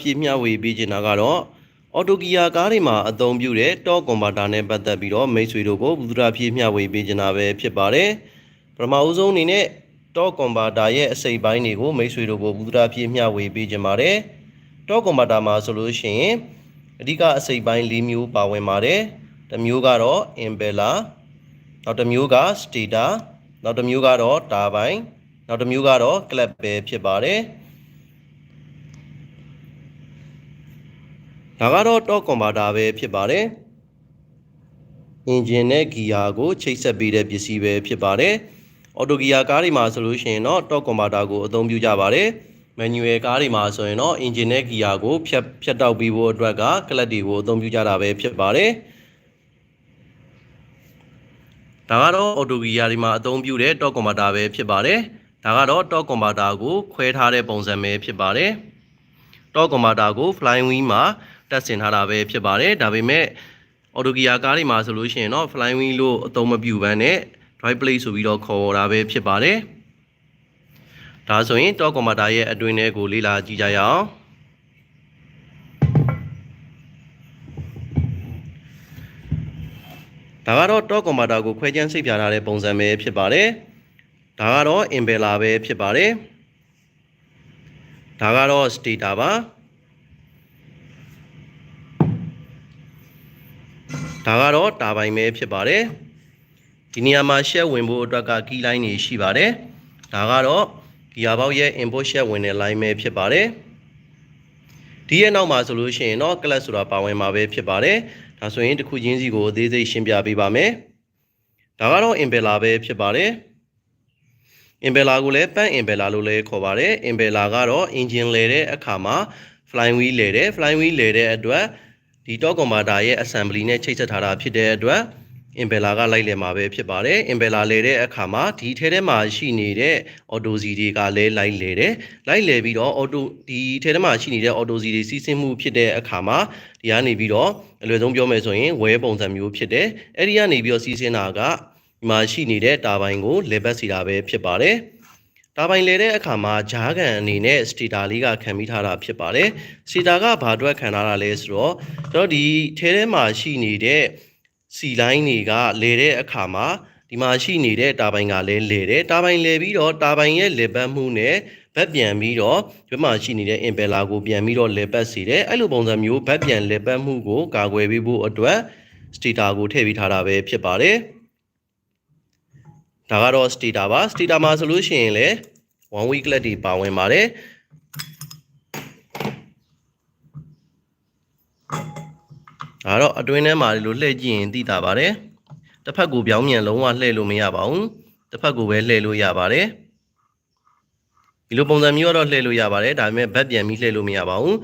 ပြည့်မျှဝေပေးချင်တာကတော့အော်တိုဂီယာကားတွေမှာအသုံးပြုတဲ့တော့ကွန်ပျူတာနဲ့ပတ်သက်ပြီးတော့မိတ်ဆွေတို့ကိုဘူဒရာပြည့်မျှဝေပေးချင်တာပဲဖြစ်ပါတယ်ပထမအဆုံးအနေနဲ့တော့ကွန်ပျူတာရဲ့အစိတ်ပိုင်းတွေကိုမိတ်ဆွေတို့ကိုဘူဒရာပြည့်မျှဝေပေးချင်ပါတယ်တော့ကွန်ပျူတာမှာဆိုလို့ရှိရင်အဓိကအစိတ်ပိုင်း၄မျိုးပါဝင်ပါတယ်တစ်မျိုးကတော့ impeller နောက်တစ်မျိုးက stator နောက်တစ်မျိုးကတော့ turbine နောက်တစ်မျိုးကတော့ clap ပဲဖြစ်ပါတယ်ဒါကတော့တော့ကွန်ပျူတာပဲဖြစ်ပါတယ်အင်ဂျင်နဲ့ဂီယာကိုချိတ်ဆက်ပေးတဲ့ပစ္စည်းပဲဖြစ်ပါတယ်အော်တိုဂီယာကားတွေမှာဆိုလို့ရှိရင်တော့ကွန်ပျူတာကိုအသုံးပြုကြပါတယ်မန်နျူရယ်ကားတွေမှာဆိုရင်တော့အင်ဂျင်နဲ့ဂီယာကိုဖြတ်တောက်ပြီးဖို့အတွက်ကကလပ်တွေကိုအသုံးပြုကြတာပဲဖြစ်ပါတယ်ဒါကတော့အော်တိုဂီယာတွေမှာအသုံးပြုတဲ့တော့ကွန်ပျူတာပဲဖြစ်ပါတယ်ဒါကတော့တော့ကွန်ပျူတာကိုခွဲထားတဲ့ပုံစံပဲဖြစ်ပါတယ်တော့ကွန်ပျူတာကို flying wheel မှာတက်ဆင်ထားတာပဲဖြစ်ပါတယ်ဒါပေမဲ့အော်တိုဂီယာကားတွေမှာဆိုလို့ရှိရင်တော့ flying wheel လို့အသုံးမပြုဘဲနဲ့ drive plate ဆိုပြီးတော့ခေါ်တာပဲဖြစ်ပါတယ်ဒါဆိုရင်တော့ကွန်ပျူတာရဲ့အတွင်းထဲကိုလေ့လာကြည့်ကြရအောင်ဒါကတော့တော့ကွန်ပျူတာကိုခွဲခြမ်းစိတ်ပြထားတဲ့ပုံစံပဲဖြစ်ပါတယ်ဒါကတော့ impeller ပဲဖြစ်ပါတယ်ဒါကတော့ stator ပါဒါကတော့တာဘိုင်ပဲဖြစ်ပါတယ်ဒီနေရာမှာ shell ဝင်ဖို့အတွက်က key line တွေရှိပါတယ်ဒါကတော့ gear box ရဲ့ input shell ဝင်တဲ့ line ပဲဖြစ်ပါတယ်ဒီရဲ့နောက်မှာဆိုလို့ရှိရင်တော့ clutch ဆိုတာပါဝင်မှာပဲဖြစ်ပါတယ်ဒါဆိုရင်တစ်ခုချင်းစီကိုအသေးစိတ်ရှင်းပြပေးပါမယ်ဒါကတော့ impeller ပဲဖြစ်ပါတယ်impeller ကိုလည်း pan impeller လို့လည်းခေါ်ပါတယ် impeller ကတော့ engine လဲတဲ့အခါမှာ flying wheel လဲတဲ့ flying wheel လဲတဲ့အတွက်ဒီတော့ကွန်ပျူတာရဲ့ assembly နဲ့ချိတ်ဆက်ထားတာဖြစ်တဲ့အတွက် impeller ကလိုက်လည်မှာပဲဖြစ်ပါတယ် impeller လဲတဲ့အခါမှာဒီထဲမှာရှိနေတဲ့ auto စီတွေကလည်းလိုက်လည်တယ်လိုက်လည်ပြီးတော့ auto ဒီထဲမှာရှိနေတဲ့ auto စီတွေစီးဆင်းမှုဖြစ်တဲ့အခါမှာဒီကနေပြီးတော့အလွယ်ဆုံးပြောမယ်ဆိုရင်ဝဲပုံစံမျိုးဖြစ်တယ်အဲ့ဒီကနေပြီးတော့စီးဆင်းတာကဒီမှာရှိနေတဲ့တာဘိုင်ကိုလေပတ်စီတာပဲဖြစ်ပါတယ်တာဘိုင်လဲတဲ့အခါမှာဂျားကန်အနေနဲ့စတီတာလေးကခံပြီးထားတာဖြစ်ပါတယ်စတီတာကဘာအတွက်ခံထားတာလဲဆိုတော့ကျွန်တော်ဒီထဲမှာရှိနေတဲ့စီလိုင်းတွေကလဲတဲ့အခါမှာဒီမှာရှိနေတဲ့တာဘိုင်ကလည်းလဲတယ်တာဘိုင်လဲပြီးတော့တာဘိုင်ရဲ့လေပတ်မှုနဲ့ဘက်ပြန်ပြီးတော့ဒီမှာရှိနေတဲ့ impeller ကိုပြန်ပြီးတော့လေပတ်စီတယ်အဲ့လိုပုံစံမျိုးဘက်ပြန်လေပတ်မှုကိုကာကွယ်ပေးဖို့အတွက်စတီတာကိုထည့်ပြီးထားတာပဲဖြစ်ပါတယ်ဒါကတော့ stator ပါ stator မှာဆိုလို့ရှိရင်လည်း one way clutch တွေပါဝင်ပါတယ်ဒါတော့အတွင်းထဲမှာလို့လှည့်ကြည့်ရင်သိတာပါတယ်တစ်ဖက်ကိုပြောင်းမြန်လုံးဝလှည့်လို့မရပါဘူးတစ်ဖက်ကိုပဲလှည့်လို့ရပါတယ်ဒီလိုပုံစံမျိုးတော့လှည့်လို့ရပါတယ်ဒါပေမဲ့ဘက်ပြန်ပြီးလှည့်လို့မရပါဘူး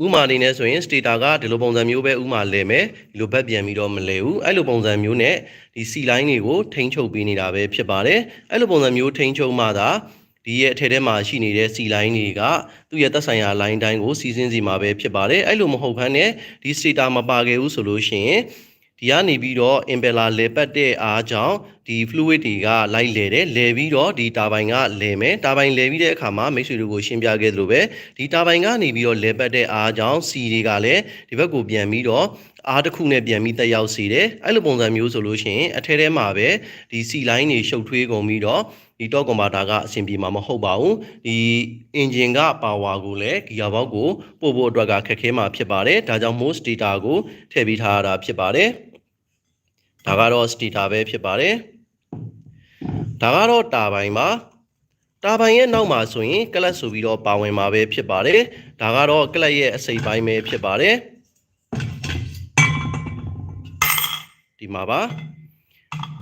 ဥမာအနေနဲ့ဆိုရင် stator ကဒီလိုပုံစံမျိုးပဲဥမာလဲမယ်ဒီလိုဘက်ပြန်ပြီးတော့မလဲဘူးအဲ့လိုပုံစံမျိုးနဲ့ဒီ C line တွေကိုထိန်းချုပ်ပေးနေတာပဲဖြစ်ပါတယ်အဲ့လိုပုံစံမျိုးထိန်းချုပ်မှသာဒီရဲ့အထက်ထဲမှာရှိနေတဲ့ C line တွေကသူ့ရဲ့သက်ဆိုင်ရာ line တိုင်းကိုစီးဆင်းစီမှာပဲဖြစ်ပါတယ်အဲ့လိုမဟုတ်ဘဲနဲ့ဒီ stator မပါခဲ့ဘူးဆိုလို့ရှိရင်ဒီကနေပြီးတော့ impeller လဲပတ်တဲ့အားကြောင့်ဒီ fluid တွေကလိုက်လဲတယ်လဲပြီးတော့ဒီတာဘိုင်ကလဲမယ်တာဘိုင်လဲပြီးတဲ့အခါမှာမိတ်ဆွေတို့ကိုရှင်းပြခဲ့သလိုပဲဒီတာဘိုင်ကနေပြီးတော့လဲပတ်တဲ့အားကြောင့် C တွေကလည်းဒီဘက်ကိုပြန်ပြီးတော့အားတစ်ခုနဲ့ပြန်ပြီးတက်ရောက်စေတယ်အဲ့လိုပုံစံမျိုးဆိုလို့ရှိရင်အထဲထဲမှာပဲဒီ C line တွေရှုပ်ထွေးကုန်ပြီးတော့ဒီတော့ကွန်ပျူတာကအဆင်ပြေမှာမဟုတ်ပါဘူးဒီအင်ဂျင်ကပါဝါကိုလည်းဂီယာဘောက်ကိုပို့ဖို့အတွက်ကခက်ခဲမှာဖြစ်ပါတယ်ဒါကြောင့်မို့ stator ကိုထည့်ပေးထားရတာဖြစ်ပါတယ်ဒါကတော့ stator ပဲဖြစ်ပါတယ်ဒါကတော့တာဘိုင်ပါတာဘိုင်ရဲ့နောက်မှာဆိုရင်ကလပ်ဆိုပြီးတော့ပါဝင်မှာပဲဖြစ်ပါတယ်ဒါကတော့ကလပ်ရဲ့အစိပ်ပိုင်းပဲဖြစ်ပါတယ်ဒီမှာပါ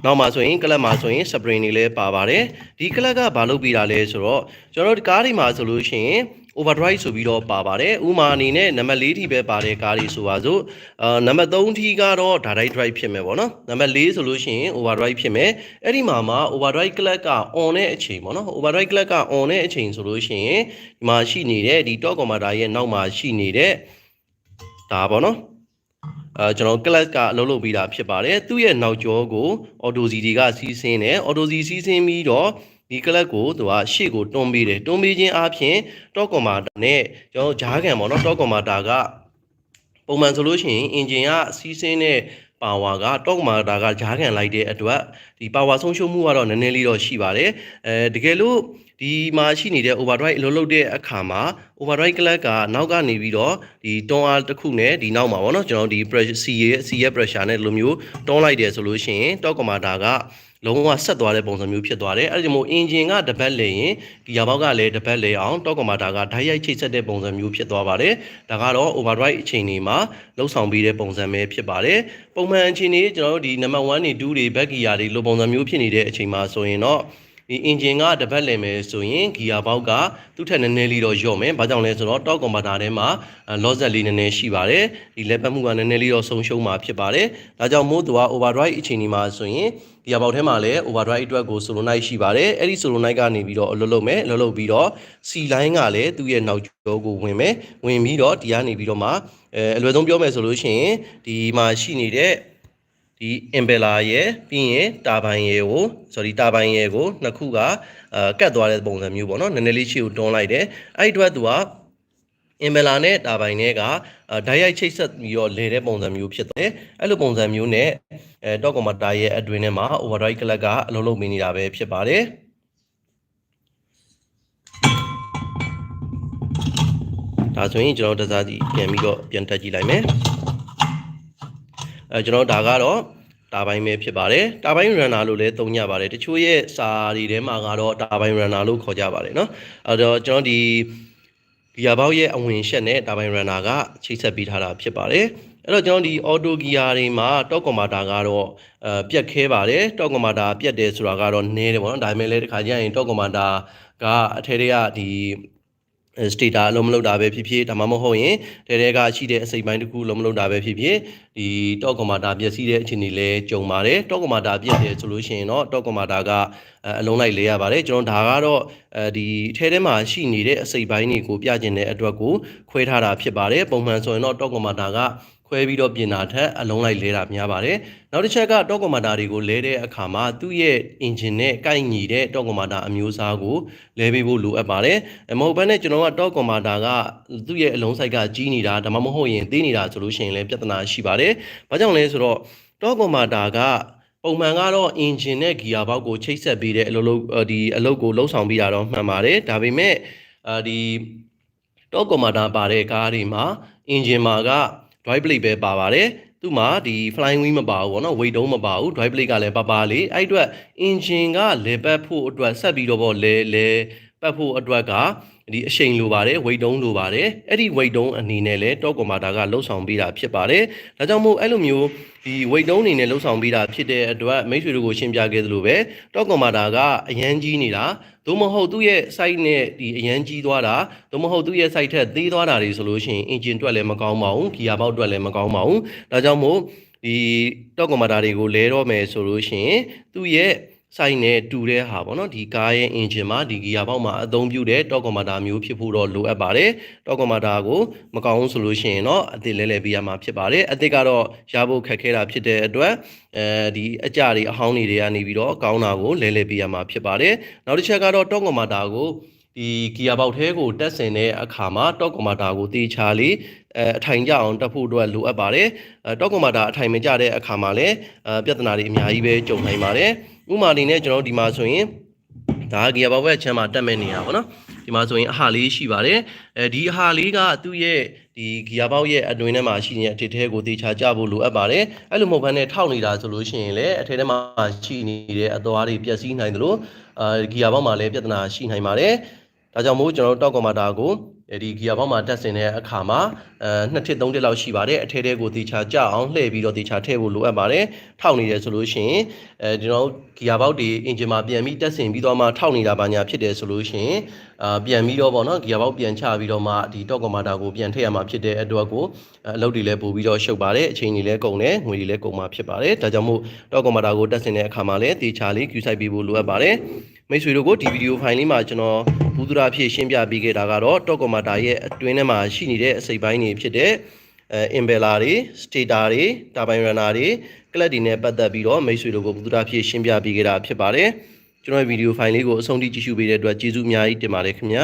နောက်မှာဆိုရင်ကလပ်မှာဆိုရင် spring တွေလည်းပါပါတယ်ဒီကလပ်ကဘာလုပ်ပြီးတာလဲဆိုတော့ကျွန်တော်တို့ကားတွေမှာဆိုလို့ရှိရင် overdrive ဆိုပြီးတော့ပါပါတယ်ဥမာအနေနဲ့နံပါတ်4ထိပဲပါတဲ့ကားတွေဆိုပါစို့နံပါတ်3ထိကတော့ direct drive ဖြစ်မယ်ပေါ့နော်နံပါတ်4ဆိုလို့ရှိရင် overdrive ဖြစ်မယ်အဲ့ဒီမှာ overdrive clutch က on တဲ့အချိန်ပေါ့နော် overdrive clutch က on တဲ့အချိန်ဆိုလို့ရှိရင်ဒီမှာရှိနေတဲ့ဒီ top commander ရဲ့နောက်မှာရှိနေတဲ့ဒါပေါ့နော်ကျွန်တော် clutch ကအလုပ်လုပ်ပေးတာဖြစ်ပါတယ်သူ့ရဲ့နောက်ကျောကို auto စီတွေကစီးဆင်းတယ် auto စီးဆင်းပြီးတော့ ဒီကလပ်ကိုသူကရှေ့ကိုတွန်းပေးတယ်တွန်းပေးခြင်းအပြင်တော့ကွန်မာတာနဲ့ကျွန်တော်ဂျားကန်ပေါ့နော်တော့ကွန်မာတာကပုံမှန်ဆိုလို့ရှိရင်အင်ဂျင်ကစီးဆင်းတဲ့ပါဝါကတော့ကွန်မာတာကဂျားကန်လိုက်တဲ့အတွက်ဒီပါဝါဆုံးရှုံးမှုကတော့နည်းနည်းလေးတော့ရှိပါတယ်တကယ်လို့ဒီမှာရှိနေတဲ့ overdrive အလုပ်လုပ်တဲ့အခါမှာ overdrive ကလပ်ကနောက်ကနေပြီးတော့ဒီတွန်းအားတစ်ခုနဲ့ဒီနောက်မှာပေါ့နော်ကျွန်တော်ဒီ pressure C ရဲ့ pressure နဲ့လိုမျိုးတွန်းလိုက်တယ်ဆိုလို့ရှိရင်တော့ကွန်မာတာကလုံးဝဆက်သွားတဲ့ပုံစံမျိုးဖြစ်သွားတယ်အဲ့ဒါကြောင့်မို့အင်ဂျင်ကတပတ်လဲရင်ဂီယာဘောက်ကလည်းတပတ်လဲအောင်တော့ကွန်မာတာကဓာတ်ရိုက်ချိတ်ဆက်တဲ့ပုံစံမျိုးဖြစ်သွားပါတယ်ဒါကတော့ overdrive အချိန်တွေမှာလှုပ်ဆောင်ပေးတဲ့ပုံစံပဲဖြစ်ပါတယ်ပုံမှန်အချိန်တွေကျွန်တော်တို့ဒီ number 1တွေ2တွေ back gear တွေလိုပုံစံမျိုးဖြစ်နေတဲ့အချိန်မှာဆိုရင်တော့ဒီ engine ကတပတ်လည်မယ်ဆိုရင် gear ဘောက်ကသူ့ထက်နည်းနည်းလေးတော့လျော့မယ်။ဘာကြောင့်လဲဆိုတော့ torque converter ထဲမှာ loss လေးနည်းနည်းရှိပါတယ်။ဒီလက်ပတ်မှုကနည်းနည်းလေးတော့ဆုံးရှုံးမှာဖြစ်ပါတယ်။ဒါကြောင့်မို့သူက overdrive အချိန်ဒီမှာဆိုရင် gear ဘောက်ထဲမှာလည်း overdrive အတွက်ကို solenoid ရှိပါတယ်။အဲ့ဒီ solenoid ကနေပြီးတော့အလုပ်လုပ်မယ်။အလုပ်လုပ်ပြီးတော့ C line ကလည်းသူ့ရဲ့နောက်ကျောကိုဝင်မယ်။ဝင်ပြီးတော့ဒီကနေပြီးတော့မှအလွယ်ဆုံးပြောမယ်ဆိုလို့ရှိရင်ဒီမှာရှိနေတဲ့ဒီ impeller ရဲ့ပြီးရင်တာဘိုင်ရဲ့ကို sorry တာဘိုင်ရဲ့ကိုနှစ်ခုကကတ်သွားတဲ့ပုံစံမျိုးပေါ့နော်နည်းနည်းလေးရှေ့ကိုတွန်းလိုက်တယ်အဲ့ဒီအတွက်သူက impeller နဲ့တာဘိုင်နဲ့ကဓာတ်ရိုက်ချိတ်ဆက်ပြီးတော့လဲတဲ့ပုံစံမျိုးဖြစ်တယ်အဲ့လိုပုံစံမျိုးနဲ့တော့ကွန်မာတာရဲ့အတွင်းထဲမှာ overdrive ကလပ်ကအလုံးလုံးမနေတာပဲဖြစ်ပါတယ်ဒါဆိုရင်ကျွန်တော်တစားစီပြန်ပြီးတော့ပြန်တက်ကြည့်လိုက်မယ်ကျွန်တော်ဒါကတော့တာဘိုင်းပဲဖြစ်ပါတယ်တာဘိုင်း runner လို့လည်းသုံးကြပါတယ်တချို့ရဲ့စာတွေထဲမှာကတော့တာဘိုင်း runner လို့ခေါ်ကြပါတယ်เนาะအဲ့တော့ကျွန်တော်ဒီဂီယာဘောက်ရဲ့အဝင်ရှက်နဲ့တာဘိုင်း runner ကချိတ်ဆက်ပေးထားတာဖြစ်ပါတယ်အဲ့တော့ကျွန်တော်ဒီ auto gear တွေမှာ torque converter ကတော့ပြတ်ခဲပါတယ် torque converter ပြတ်တယ်ဆိုတာကတော့နည်းတယ်ပေါ့နော်ဒါပေမဲ့လည်းတစ်ခါကျရင် torque converter ကအထက်တွေကဒီ stator အလုံးမလုပ်တာပဲဖြစ်ဖြစ်ဒါမှမဟုတ်ရင်တဲကရှိတဲ့အစိပ်ပိုင်းတစ်ခုလုံးမလုပ်တာပဲဖြစ်ဖြစ်ဒီ torque converter ပြည့်စည်တဲ့အခြေအနေလဲကြုံပါတယ် torque converter ပြည့်တယ်ဆိုလို့ရှိရင်တော့ torque converter ကအလုံးလိုက်လဲရပါတယ်ကျွန်တော်ဒါကတော့ဒီထဲမှာရှိနေတဲ့အစိပ်ပိုင်းတွေကိုပြကျင်တဲ့အတွက်ကိုခွဲထားတာဖြစ်ပါတယ်ပုံမှန်ဆိုရင်တော့ torque converter ကခွဲပြီးတော့ပြင်တာထက်အလုံးလိုက်လဲတာများပါတယ်နောက်တစ်ချက်က torque converter တွေကိုလဲတဲ့အခါမှာသူ့ရဲ့ engine နဲ့ကိုက်ညီတဲ့ torque converter အမျိုးအစားကိုလဲပေးဖို့လိုအပ်ပါတယ်မဟုတ်ဘဲနဲ့ကျွန်တော်က torque converter ကသူ့ရဲ့အလုံးစိုက်ကကြီးနေတာဒါမှမဟုတ်ရင်သေးနေတာဆိုလို့ရှိရင်လည်းပြဿနာရှိပါတယ်ဘာကြောင့်လဲဆိုတော့ torque converter ကပုံမှန်ကတော့ engine နဲ့ gear ဘောက်ကိုချိတ်ဆက်ပေးတဲ့အလုပ်ကိုလှုပ်ဆောင်ပေးတာတော့မှန်ပါတယ်ဒါပေမဲ့ဒီ torque converter ပါတဲ့ကားတွေမှာ engine မှာကdrive plate ပဲပါပါတယ်သူ့မှာဒီ flying wheel မပါဘူးဗောနော် weight တုံးမပါဘူး drive plate ကလည်းပါလေးအဲ့အတွက် engine ကလေပတ်ဖို့အတွက်ဆက်ပြီးတော့ဗောလေပတ်ဖို့အတွက်ကဒီအရှိန်လိုပါတယ် weight တုံးလိုပါတယ်အဲ့ဒီ weight တုံးအနေနဲ့လဲ torque converter ကလှုပ်ဆောင်ပေးတာဖြစ်ပါတယ်ဒါကြောင့်မို့အဲ့လိုမျိုးဒီ weight တုံးအနေနဲ့လှုပ်ဆောင်ပေးတာဖြစ်တဲ့အတွက်မိတ်ဆွေတို့ကိုရှင်းပြခဲ့သလိုပဲ torque converter ကအရန်ကြီးနေတာသို့မဟုတ်သူ့ရဲ့ site နဲ့ဒီအရန်ကြီးသွားတာသို့မဟုတ်သူ့ရဲ့ site ထက်သေးသွားတာတွေဆိုလို့ရှိရင် engine အတွက်လည်းမကောင်းပါဘူး gear ဘောက်အတွက်လည်းမကောင်းပါဘူးဒါကြောင့်မို့ဒီ torque converter တွေကိုလဲတော့မယ်ဆိုလို့ရှိရင်သူ့ရဲ့site နဲ့တူတဲ့ဟာပေါ့နော်ဒီကားရဲ့ engine မှာဒီ gear ဘောက်မှာအသုံးပြုတဲ့ torque converter မျိုးဖြစ်ဖို့တော့လိုအပ်ပါတယ် torque converter ကိုမကောင်းဘူးဆိုလို့ရှိရင်တော့အသစ်လဲပေးရမှာဖြစ်ပါတယ်အသစ်ကတော့ရဖို့ခက်ခဲတာဖြစ်တဲ့အတွက်ဒီအကြတွေအဟောင်းတွေကနေပြီးတော့ကောင်းတာကိုလဲပေးရမှာဖြစ်ပါတယ်နောက်တစ်ချက်ကတော့ torque converter ကိုဒီ gear ဘောက်ထဲကိုတက်ဆင်တဲ့အခါမှာ torque converter ကိုတေချာလေးအထိုင်ကြအောင်တက်ဖို့အတွက်လိုအပ်ပါတယ်torque converter အထိုင်မကျတဲ့အခါမှာလည်းပြဿနာတွေအများကြီးပဲကြုံနိုင်ပါတယ်ဥပမာအနေနဲ့ကျွန်တော်ဒီမှာဆိုရင်ဒါဂီယာဘောက်ဘက်ချမ်းမှာတက်မဲ့နေရပါတော့ဒီမှာဆိုရင်အဟာလေးရှိပါတယ်ဒီအဟာလေးကသူ့ရဲ့ဒီဂီယာဘောက်ရဲ့အတွင်းထဲမှာရှိနေတဲ့အထက်ထဲကိုတေချာကျဖို့လိုအပ်ပါတယ်အဲ့လိုမဟုတ်ဘဲနဲ့ထောက်နေတာဆိုလို့ရှိရင်လည်းအထက်ထဲမှာရှိနေတဲ့အသွားတွေပျက်စီးနိုင်တယ်လို့ဂီယာဘောက်မှာလည်းပြဿနာရှိနိုင်ပါတယ်ဒါကြောင့်မို့ကျွန်တော်torque converter ကိုဒီဂီယာဘောက်မှာတက်ဆင်တဲ့အခါမှာ2ထစ်3ထစ်လောက်ရှိပါတယ်အထဲထဲကိုတေချာကြအောင်လှည့်ပြီးတော့တေချာထည့်ဖို့လိုအပ်ပါတယ်ထောက်နေတယ်ဆိုလို့ရှိရင်ကျွန်တော်ဂီယာဘောက်တွေအင်ဂျင်မှာပြန်ပြီးတက်ဆင်ပြီးတော့မှထောက်နေတာပါညာဖြစ်တယ်ဆိုလို့ရှိရင်ပြန်ပြီးတော့ဗောနော်ဂီယာဘောက်ပြန်ချပြီးတော့မှဒီ torque converter ကိုပြန်ထည့်ရမှာဖြစ်တဲ့အတွက်ကိုအလုပ်တွေလည်းပို့ပြီးတော့ရှုပ်ပါတယ်အချိန်တွေလည်းကုန်တယ်ငွေတွေလည်းကုန်မှာဖြစ်ပါတယ်ဒါကြောင့်မို့ torque converter ကိုတက်ဆင်တဲ့အခါမှာလည်းတေချာလေး queue site ပေးဖို့လိုအပ်ပါတယ်မိတ်ဆွေတို့ကိုဒီဗီဒီယိုဖိုင်လေးမှာကျွန်တော်ဘူးသူရအဖြစ်ရှင်းပြပေးခဲ့တာကတော့ torque converter ရဲ့အတွင်းထဲမှာရှိနေတဲ့အစိပ်ပိုင်းတွေဖြစ်တဲ့impeller တွေ stator တွေ turbine runner တွေ clutch တွေနဲ့ပတ်သက်ပြီးတော့မိတ်ဆွေတို့ကိုဘူးသူရအဖြစ်ရှင်းပြပေးခဲ့တာဖြစ်ပါတယ် ကျွန်တော်ဗီဒီယိုဖိုင်လေးကိုအဆုံးထိကြည့်ရှုပေးတဲ့အတွက်ကျေးဇူးအများကြီးတင်ပါတယ်ခင်ဗျာ